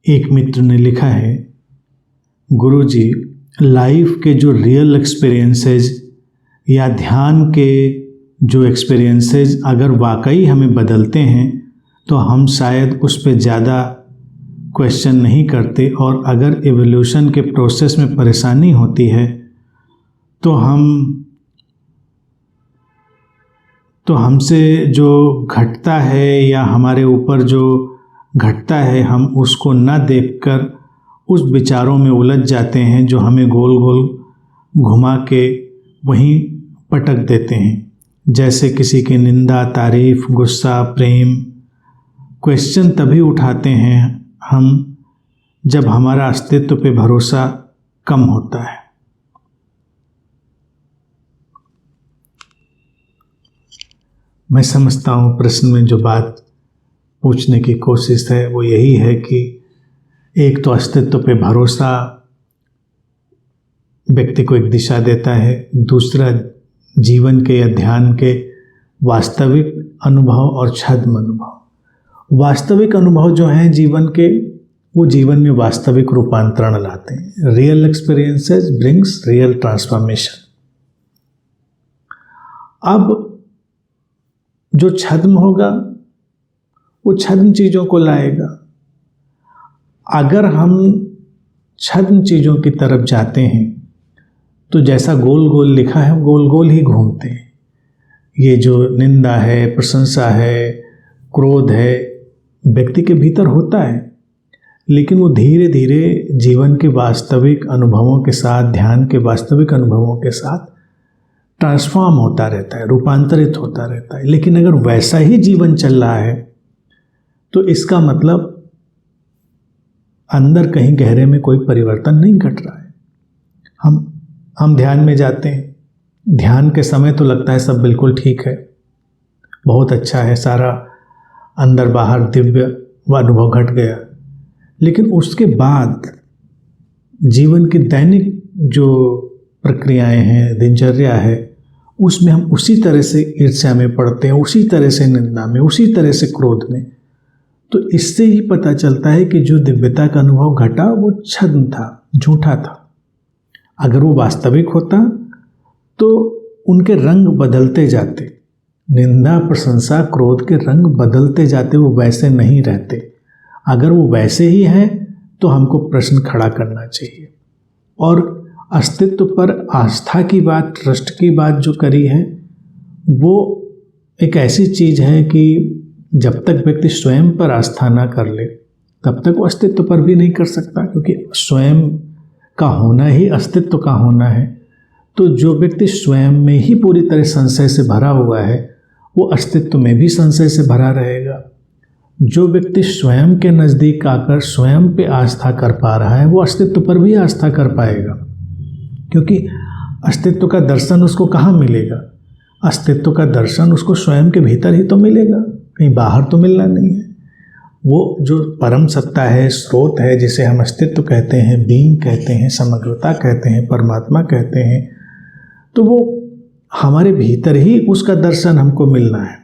एक मित्र ने लिखा है, गुरुजी, लाइफ के जो रियल एक्सपीरियंसेस या ध्यान के जो एक्सपीरियंसेस अगर वाकई हमें बदलते हैं तो हम शायद उस पर ज़्यादा क्वेश्चन नहीं करते, और अगर एवोल्यूशन के प्रोसेस में परेशानी होती है तो हमसे जो घटता है या हमारे ऊपर जो घटता है हम उसको ना देखकर उस विचारों में उलझ जाते हैं जो हमें गोल गोल घुमा के वहीं पटक देते हैं। जैसे किसी की निंदा, तारीफ, गुस्सा, प्रेम। क्वेश्चन तभी उठाते हैं हम जब हमारा अस्तित्व पे भरोसा कम होता है। मैं समझता हूँ प्रश्न में जो बात पूछने की कोशिश है वो यही है कि एक तो अस्तित्व पे भरोसा व्यक्ति को एक दिशा देता है, दूसरा जीवन के या ध्यान के वास्तविक अनुभव और छद्म अनुभव। वास्तविक अनुभव जो हैं जीवन के, वो जीवन में वास्तविक रूपांतरण लाते हैं। Real experiences brings real transformation. अब जो छद्म होगा वो छद्म चीज़ों को लाएगा। अगर हम छद्म चीज़ों की तरफ जाते हैं तो जैसा गोल गोल लिखा है गोल गोल ही घूमते हैं। ये जो निंदा है, प्रशंसा है, क्रोध है, व्यक्ति के भीतर होता है, लेकिन वो धीरे धीरे जीवन के वास्तविक अनुभवों के साथ, ध्यान के वास्तविक अनुभवों के साथ ट्रांसफॉर्म होता रहता है, रूपांतरित होता रहता है। लेकिन अगर वैसा ही जीवन चल रहा है तो इसका मतलब अंदर कहीं गहरे में कोई परिवर्तन नहीं घट रहा है। हम ध्यान में जाते हैं, ध्यान के समय तो लगता है सब बिल्कुल ठीक है, बहुत अच्छा है, सारा अंदर बाहर दिव्य अनुभव घट गया। लेकिन उसके बाद जीवन की दैनिक जो प्रक्रियाएं हैं, दिनचर्या है, उसमें हम उसी तरह से ईर्ष्या में पड़ते हैं, उसी तरह से निंदा में, उसी तरह से क्रोध में। तो इससे ही पता चलता है कि जो दिव्यता का अनुभव घटा वो छद्म था, झूठा था। अगर वो वास्तविक होता तो उनके रंग बदलते जाते, निंदा, प्रशंसा, क्रोध के रंग बदलते जाते, वो वैसे नहीं रहते। अगर वो वैसे ही हैं तो हमको प्रश्न खड़ा करना चाहिए। और अस्तित्व पर आस्था की बात, ट्रस्ट की बात जो करी है, वो एक ऐसी चीज़ है कि जब तक व्यक्ति स्वयं पर आस्था ना कर ले तब तक वो अस्तित्व पर भी नहीं कर सकता, क्योंकि स्वयं का होना ही अस्तित्व का होना है। तो जो व्यक्ति स्वयं में ही पूरी तरह संशय से भरा हुआ है वो अस्तित्व में भी संशय से भरा रहेगा। जो व्यक्ति स्वयं के नज़दीक आकर स्वयं पे आस्था कर पा रहा है वो अस्तित्व पर भी आस्था कर पाएगा, क्योंकि अस्तित्व का दर्शन उसको कहाँ मिलेगा? अस्तित्व का दर्शन उसको स्वयं के भीतर ही तो मिलेगा, कहीं बाहर तो मिलना नहीं है। वो जो परम सत्ता है, स्रोत है, जिसे हम अस्तित्व कहते हैं, बीइंग कहते हैं, समग्रता कहते हैं, परमात्मा कहते हैं, तो वो हमारे भीतर ही उसका दर्शन हमको मिलना है।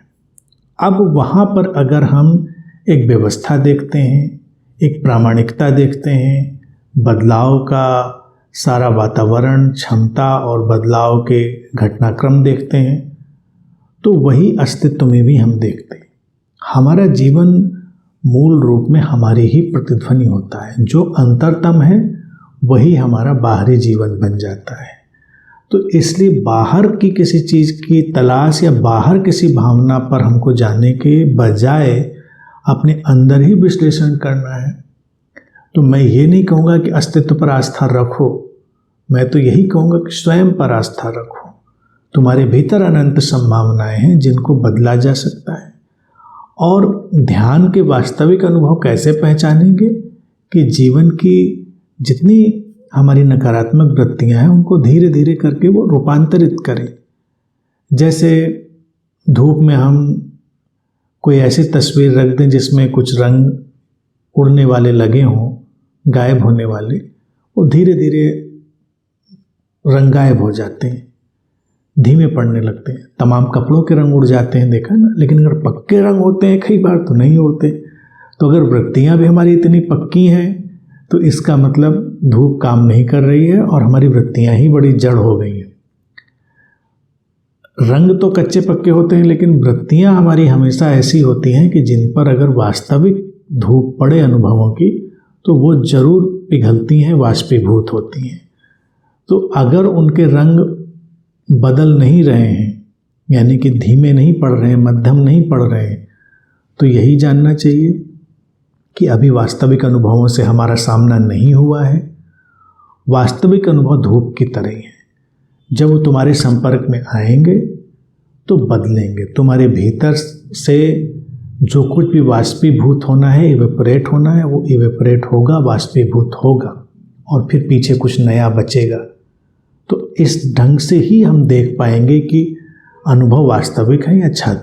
अब वहाँ पर अगर हम एक व्यवस्था देखते हैं, एक प्रामाणिकता देखते हैं, बदलाव का सारा वातावरण, क्षमता और बदलाव के घटनाक्रम देखते हैं, तो वही अस्तित्व में भी हम देखते हैं। हमारा जीवन मूल रूप में हमारी ही प्रतिध्वनि होता है। जो अंतरतम है वही हमारा बाहरी जीवन बन जाता है। तो इसलिए बाहर की किसी चीज़ की तलाश या बाहर किसी भावना पर हमको जाने के बजाय अपने अंदर ही विश्लेषण करना है। तो मैं ये नहीं कहूँगा कि अस्तित्व पर आस्था रखो, मैं तो यही कहूँगा कि स्वयं पर आस्था रखो। तुम्हारे भीतर अनंत संभावनाएं हैं जिनको बदला जा सकता है। और ध्यान के वास्तविक अनुभव कैसे पहचानेंगे? कि जीवन की जितनी हमारी नकारात्मक वृत्तियां हैं उनको धीरे धीरे करके वो रूपांतरित करें। जैसे धूप में हम कोई ऐसी तस्वीर रख दें जिसमें कुछ रंग उड़ने वाले लगे हों, गायब होने वाले, वो धीरे धीरे रंग गायब हो जाते हैं, धीमे पड़ने लगते हैं। तमाम कपड़ों के रंग उड़ जाते हैं, देखा ना। लेकिन अगर पक्के रंग होते हैं कई बार तो नहीं उड़ते। तो अगर वृत्तियाँ भी हमारी इतनी पक्की हैं तो इसका मतलब धूप काम नहीं कर रही है और हमारी वृत्तियाँ ही बड़ी जड़ हो गई हैं। रंग तो कच्चे पक्के होते हैं, लेकिन वृत्तियाँ हमारी हमेशा ऐसी होती हैं कि जिन पर अगर वास्तविक धूप पड़े अनुभवों की तो वो जरूर पिघलती हैं, वाष्पीभूत होती हैं। तो अगर उनके रंग बदल नहीं रहे हैं, यानी कि धीमे नहीं पड़ रहे हैं, मध्यम नहीं पड़ रहे हैं, तो यही जानना चाहिए कि अभी वास्तविक अनुभवों से हमारा सामना नहीं हुआ है। वास्तविक अनुभव धूप की तरह ही है, जब वो तुम्हारे संपर्क में आएंगे तो बदलेंगे। तुम्हारे भीतर से जो कुछ भी वाष्पीभूत होना है, इवेपोरेट होना है, वो इवेपोरेट होगा, वाष्पीभूत होगा और फिर पीछे कुछ नया बचेगा। तो इस ढंग से ही हम देख पाएंगे कि अनुभव वास्तविक है या छल।